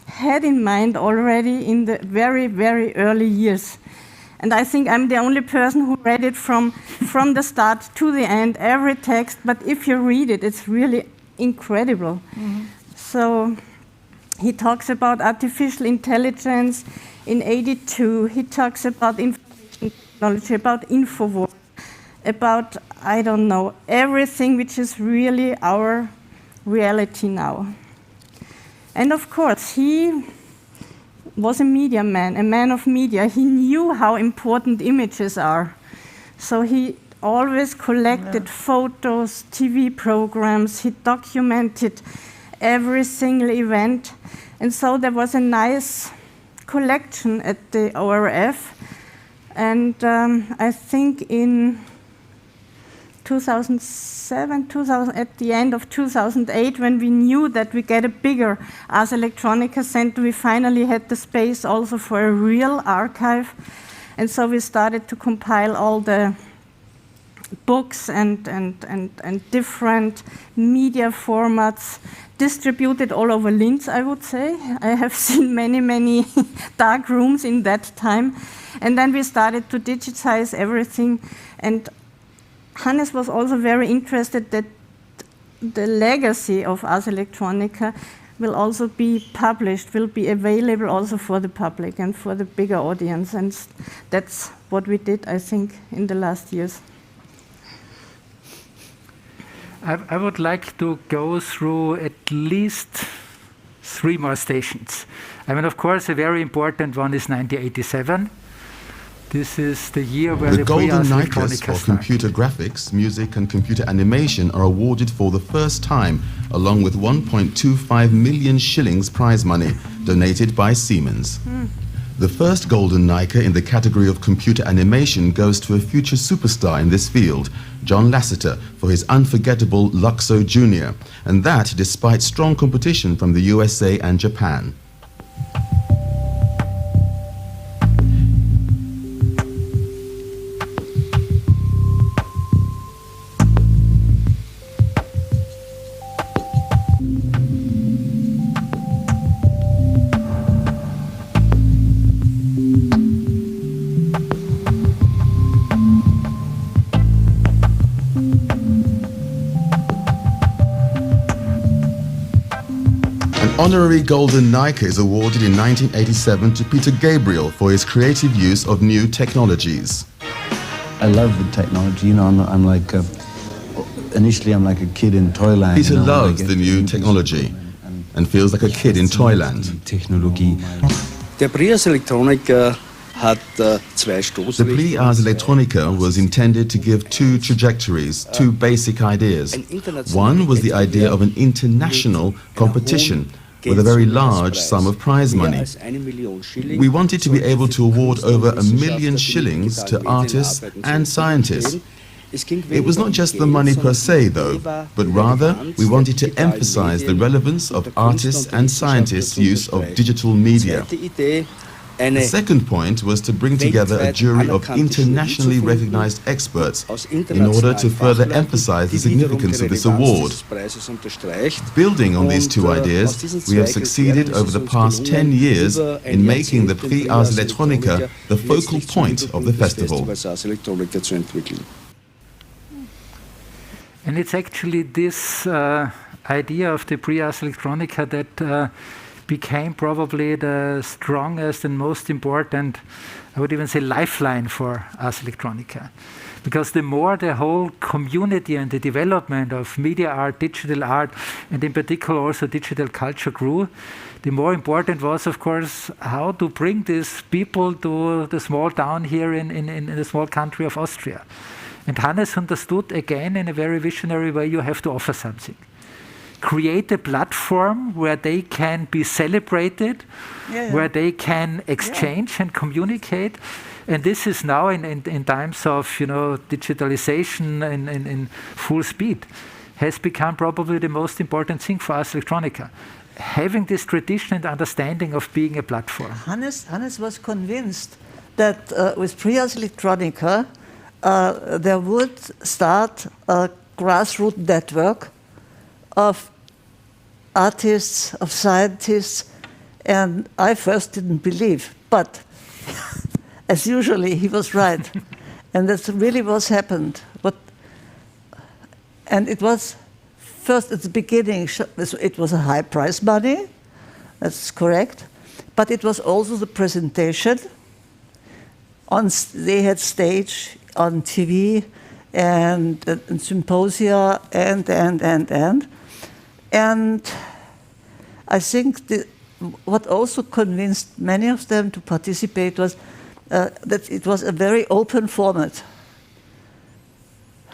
had in mind already in the very, very early years. And I think I'm the only person who read it from the start to the end, every text. But if you read it, it's really incredible. So he talks about artificial intelligence in 1982. He talks about information technology, about Infowars, about, I don't know, everything which is really our reality now. And of course, he was a media man, a man of media. He knew how important images are. So he always collected photos, TV programs. He documented every single event. And so there was a nice collection at the ORF. And I think in 2007, at the end of 2008, when we knew that we get a bigger Ars Electronica Center, we finally had the space also for a real archive. And so we started to compile all the books and different media formats distributed all over Linz, I would say. I have seen many, many dark rooms in that time. And then we started to digitize everything. And Hannes was also very interested that the legacy of Ars Electronica will also be published, will be available also for the public and for the bigger audience. And that's what we did, I think, in the last years. I would like to go through at least 3 more stations. I mean, of course, a very important one is 1987. This is the year where the Prix Ars Golden Nitrous Electronica for computer graphics, music and computer animation are awarded for the first time, along with 1.25 million shillings prize money donated by Siemens. The first Golden Nika in the category of computer animation goes to a future superstar in this field, John Lasseter, for his unforgettable Luxo Jr., and that despite strong competition from the USA and Japan. Honorary Golden Nika is awarded in 1987 to Peter Gabriel for his creative use of new technologies. I love the technology. You know, I'm like initially I'm like a kid in Toyland. Peter loves the new technology and feels like a kid in Toyland. Technologie. Der Prix Ars Electronica hat zwei The Prix Ars Electronica was intended to give two trajectories, two basic ideas. One was the idea of an international competition with a very large sum of prize money. We wanted to be able to award over £1 million shillings to artists and scientists. It was not just the money per se, though, but rather we wanted to emphasize the relevance of artists and scientists' use of digital media. The second point was to bring together a jury of internationally recognized experts in order to further emphasize the significance of this award. Building on these two ideas, we have succeeded over the past 10 years in making the Prix Ars Electronica the focal point of the festival. And it's actually this idea of the Prix Ars Electronica that became probably the strongest and most important, I would even say, lifeline for Ars Electronica. Because the more the whole community and the development of media art, digital art, and in particular also digital culture grew, the more important was, of course, how to bring these people to the small town here in the small country of Austria. And Hannes understood, again, in a very visionary way, you have to offer something. Create a platform where they can be celebrated, where they can exchange and communicate. And this is now in times of digitalization in full speed, has become probably the most important thing for Ars Electronica. Having this tradition and understanding of being a platform. Hannes was convinced that with Prix Ars Electronica there would start a grassroots network of artists, of scientists, and I first didn't believe, but as usually he was right, and that's really what's happened. And it was first at the beginning, it was a high prize money, that's correct, but it was also the presentation. They had stage on TV and symposia and I think what also convinced many of them to participate was that it was a very open format.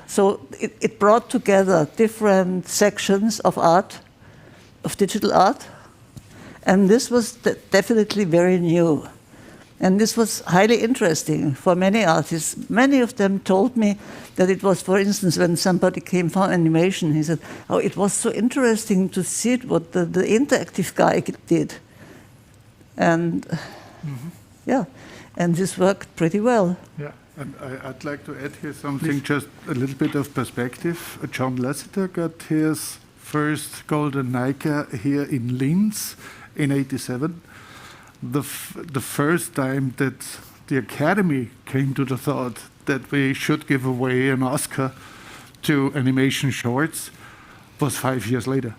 So it brought together different sections of art, of digital art, and this was definitely very new. And this was highly interesting for many artists. Many of them told me that it was, for instance, when somebody came from animation, he said, oh, it was so interesting to see what the interactive guy did. And and this worked pretty well. Yeah, and I'd like to add here something, just a little bit of perspective. John Lasseter got his first Golden Nika here in Linz in '87. The first time that the Academy came to the thought that we should give away an Oscar to animation shorts was 5 years later.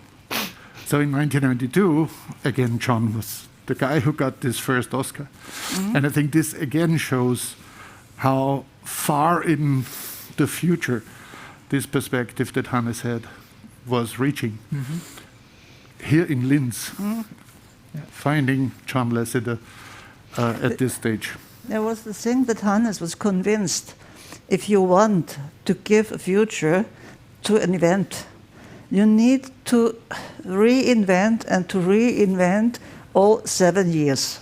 So in 1992, again, John was the guy who got this first Oscar. Mm-hmm. And I think this again shows how far in the future this perspective that Hannes had was reaching. Mm-hmm. Here in Linz, finding John Lasseter at this stage. There was the thing that Hannes was convinced, if you want to give a future to an event, you need to reinvent all 7 years.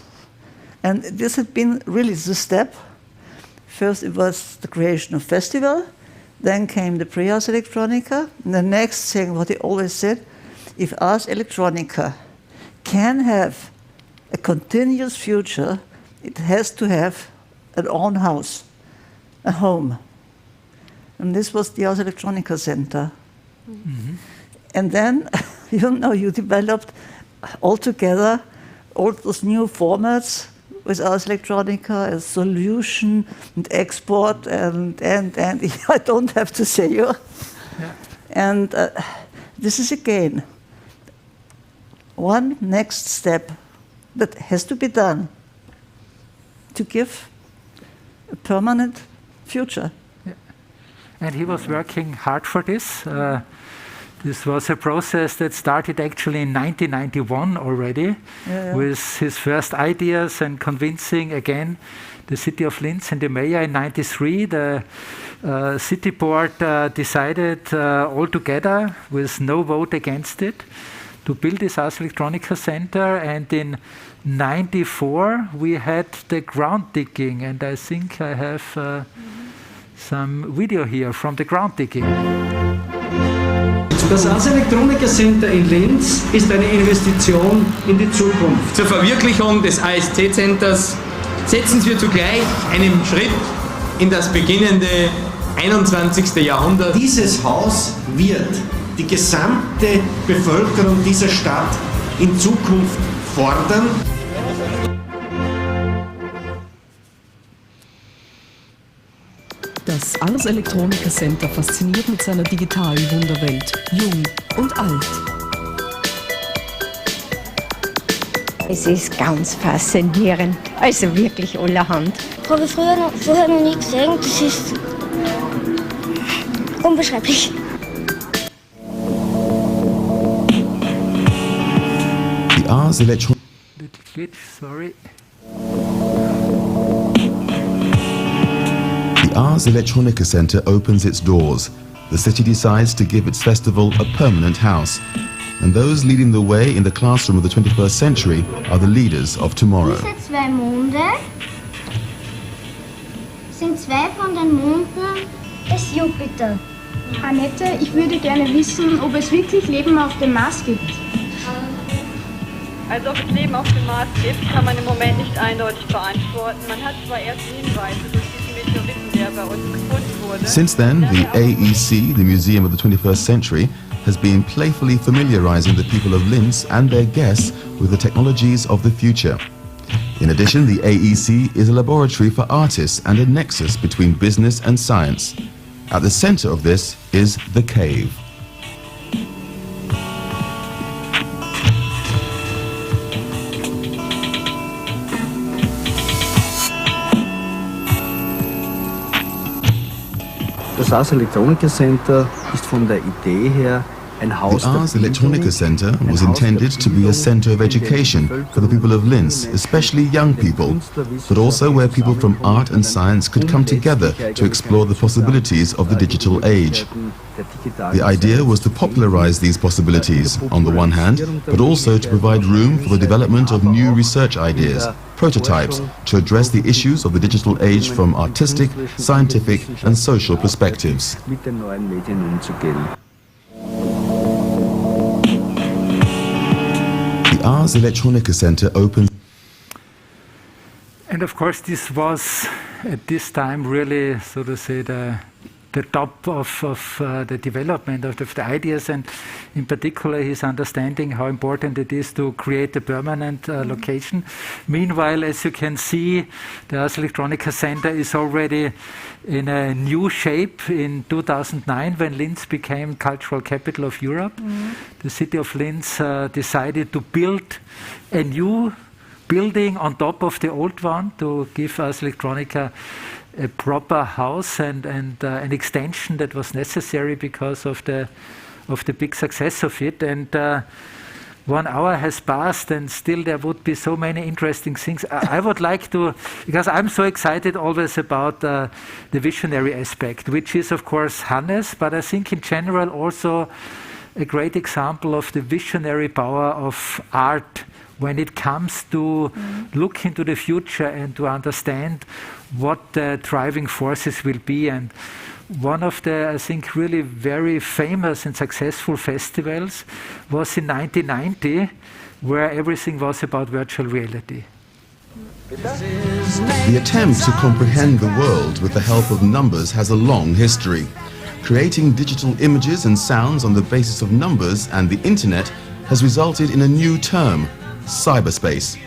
And this had been really the step. First it was the creation of festival, then came the Prix Ars Electronica. And the next thing, what he always said, if Ars Electronica can have a continuous future, it has to have an own house, a home. And this was the Ars Electronica Center. Mm-hmm. And then, you developed altogether all those new formats with Ars Electronica, a solution and export, and I don't have to say you. Yeah. And this is again one next step that has to be done to give a permanent future. Yeah. And he was working hard for this. This was a process that started actually in 1991 already, with his first ideas and convincing again the city of Linz and the mayor in 93. The city board decided all together with no vote against it to build this Ars Electronica Center, and in 94 we had the ground digging, and I think I have some video here from the ground digging. Das Ars Electronica Center in Linz ist eine Investition in die Zukunft. Zur Verwirklichung des AST-Centers setzen wir zugleich einen Schritt in das beginnende 21. Jahrhundert. Dieses Haus wird die gesamte Bevölkerung dieser Stadt in Zukunft fordern. Das Ars Electronica Center fasziniert mit seiner digitalen Wunderwelt, jung und alt. Es ist ganz faszinierend, also wirklich allerhand. Habe ich vorher noch nie gesehen, das ist unbeschreiblich. The Ars Electronica. The Ars Electronica Center opens its doors. The city decides to give its festival a permanent house. And those leading the way in the classroom of the 21st century are the leaders of tomorrow. Diese zwei Monde sind zwei von den Monden des Jupiter. Annette, ich würde gerne wissen, ob es wirklich Leben auf dem Mars gibt. Also ob es Leben auf dem Mars gibt, kann man im Moment nicht eindeutig beantworten. Man hat zwar erste Hinweise durch diesen Meteoriten, der bei uns gefunden wurde. Since then, the AEC, the Museum of the 21st Century, has been playfully familiarizing the people of Linz and their guests with the technologies of the future. In addition, the AEC is a laboratory for artists and a nexus between business and science. At the center of this is the cave. Das Ars Electronica Center ist von der Idee her ein Haus. The Ars Electronica Center was intended to be a center of education for the people of Linz, especially young people, but also where people from art and science could come together to explore the possibilities of the digital age. The idea was to popularize these possibilities, on the one hand, but also to provide room for the development of new research ideas, prototypes, to address the issues of the digital age from artistic, scientific and social perspectives. Mit den neuen Medien umzugehen. The Ars Electronica Center opens. And of course this was at this time really, so to say, the top of the development of the ideas, and in particular his understanding how important it is to create a permanent location. Meanwhile, as you can see, the Ars Electronica Center is already in a new shape in 2009 when Linz became cultural capital of Europe. The city of Linz decided to build a new building on top of the old one to give Ars Electronica a proper house and an extension that was necessary because of the big success of it. And 1 hour has passed and still there would be so many interesting things. I would like to, because I'm so excited always about the visionary aspect, which is of course Hannes, but I think in general also a great example of the visionary power of art when it comes to look into the future and to understand what the driving forces will be. And one of the, I think, really very famous and successful festivals was in 1990, where everything was about virtual reality. The attempt to comprehend the world with the help of numbers has a long history. Creating digital images and sounds on the basis of numbers and the internet has resulted in a new term, cyberspace.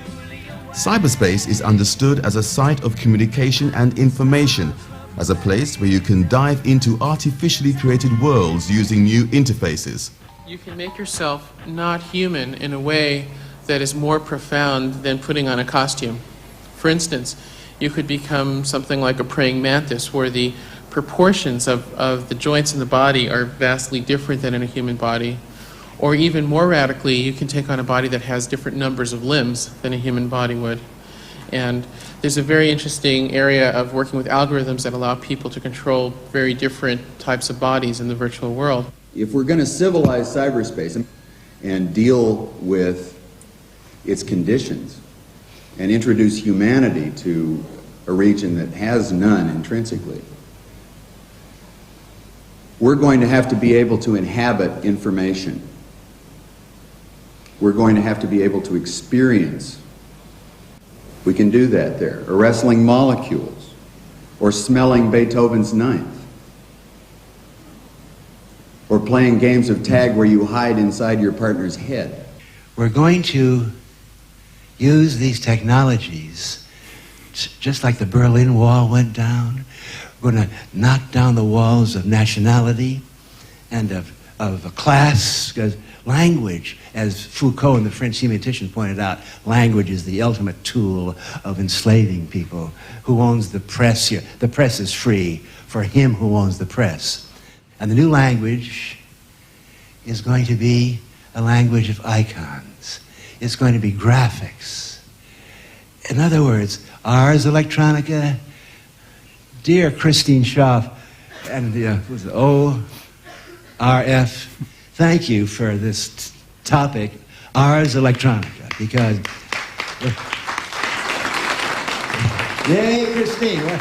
Cyberspace is understood as a site of communication and information, as a place where you can dive into artificially created worlds using new interfaces. You can make yourself not human in a way that is more profound than putting on a costume. For instance, you could become something like a praying mantis, where the proportions of the joints in the body are vastly different than in a human body. Or even more radically, you can take on a body that has different numbers of limbs than a human body would. And there's a very interesting area of working with algorithms that allow people to control very different types of bodies in the virtual world. If we're going to civilize cyberspace and deal with its conditions and introduce humanity to a region that has none intrinsically, we're going to have to be able to inhabit information. We're going to have to be able to experience. We can do that there. Or wrestling molecules, or smelling Beethoven's Ninth, or playing games of tag where you hide inside your partner's head. We're going to use these technologies, just like the Berlin Wall went down. We're going to knock down the walls of nationality and of class, because language, as Foucault and the French semantician pointed out, language is the ultimate tool of enslaving people. Who owns the press here? The press is free for him who owns the press. And the new language is going to be a language of icons. It's going to be graphics. In other words, Ars Electronica, dear Christine Schaff, and ORF, thank you for this topic, Ars Electronica, because... Yay, Christine!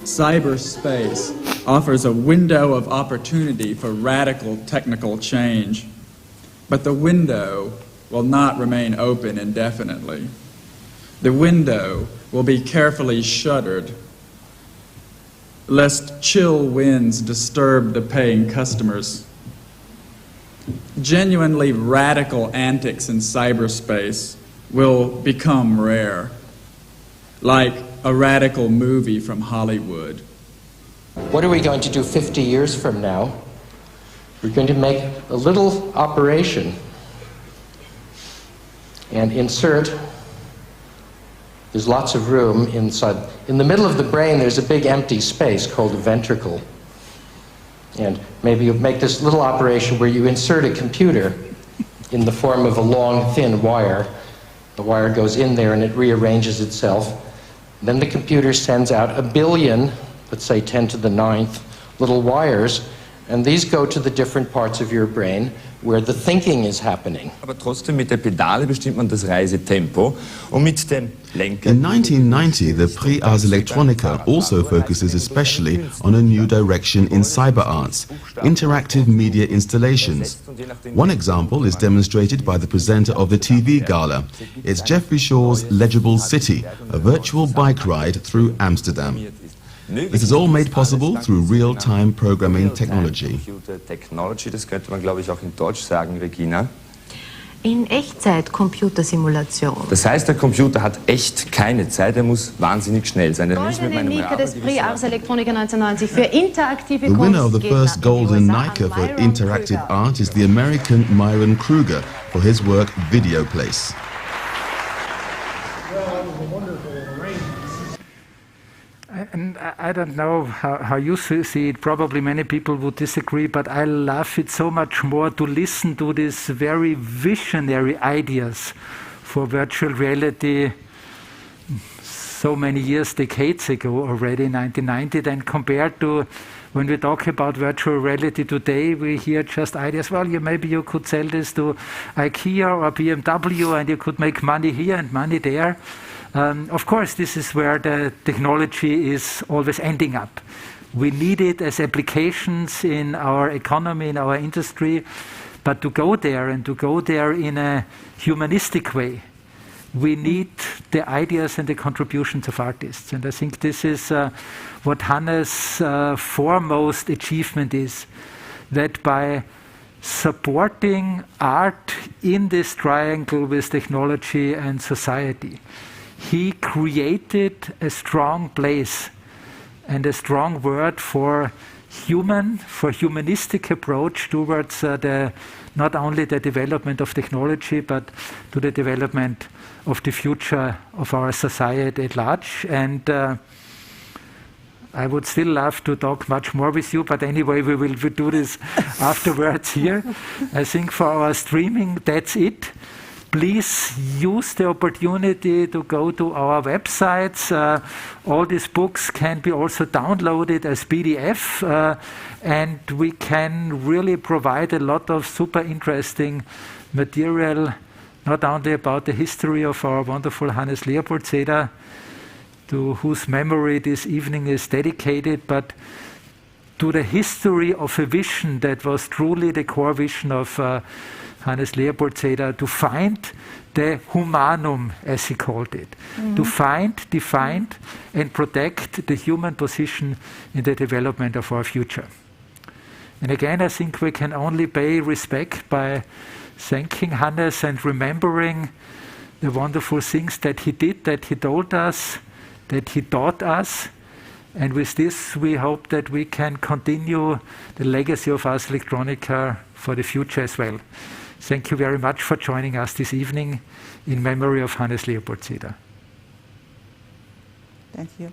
Cyberspace offers a window of opportunity for radical technical change, but the window will not remain open indefinitely. The window will be carefully shuttered, lest chill winds disturb the paying customers. Genuinely radical antics in cyberspace will become rare, like a radical movie from Hollywood. What are we going to do 50 years from now? We're going to make a little operation and insert. There's lots of room inside. In the middle of the brain, there's a big empty space called a ventricle. And maybe you make this little operation where you insert a computer in the form of a long, thin wire. The wire goes in there and it rearranges itself. Then the computer sends out 1 billion, let's say 10 to the 9th, little wires, and these go to the different parts of your brain where the thinking is happening. Aber trotzdem mit der Pedale bestimmt man das Reisetempo und mit dem Lenker. In 1990, the Prix Ars Electronica also focuses especially on a new direction in cyber arts, interactive media installations. One example is demonstrated by the presenter of the TV gala. It's Geoffrey Shaw's Legible City, a virtual bike ride through Amsterdam. This is all made possible through real-time programming technology. Das könnte man, glaube ich, auch in Deutsch sagen, Regina. In Echtzeit-Computersimulation. Das heißt, der Computer hat echt keine Zeit, er muss wahnsinnig schnell sein. Goldene Nike des Prix Ars Electronica 1990 für interaktive Kunst. The winner of the first Golden Nike for interactive art is the American Myron Kruger for his work Video Place. And I don't know how you see it, probably many people would disagree, but I love it so much more to listen to these very visionary ideas for virtual reality so many years, decades ago already, 1990, than compared to when we talk about virtual reality today, we hear just ideas, well, maybe you could sell this to IKEA or BMW and you could make money here and money there. Of course, this is where the technology is always ending up. We need it as applications in our economy, in our industry, but to go there and to go there in a humanistic way, we need the ideas and the contributions of artists. And I think this is what Hannes' foremost achievement is, that by supporting art in this triangle with technology and society, he created a strong place and a strong word for humanistic approach towards not only the development of technology, but to the development of the future of our society at large. And I would still love to talk much more with you, but anyway, we will do this afterwards here. I think for our streaming, that's it. Please use the opportunity to go to our websites. All these books can be also downloaded as PDF, and we can really provide a lot of super interesting material, not only about the history of our wonderful Hannes Leopoldseder, to whose memory this evening is dedicated, but to the history of a vision that was truly the core vision of Hannes Leopoldseder, to find the humanum, as he called it, to find, define, and protect the human position in the development of our future. And again, I think we can only pay respect by thanking Hannes and remembering the wonderful things that he did, that he told us, that he taught us. And with this, we hope that we can continue the legacy of Ars Electronica for the future as well. Thank you very much for joining us this evening in memory of Hannes Leopoldseder. Thank you.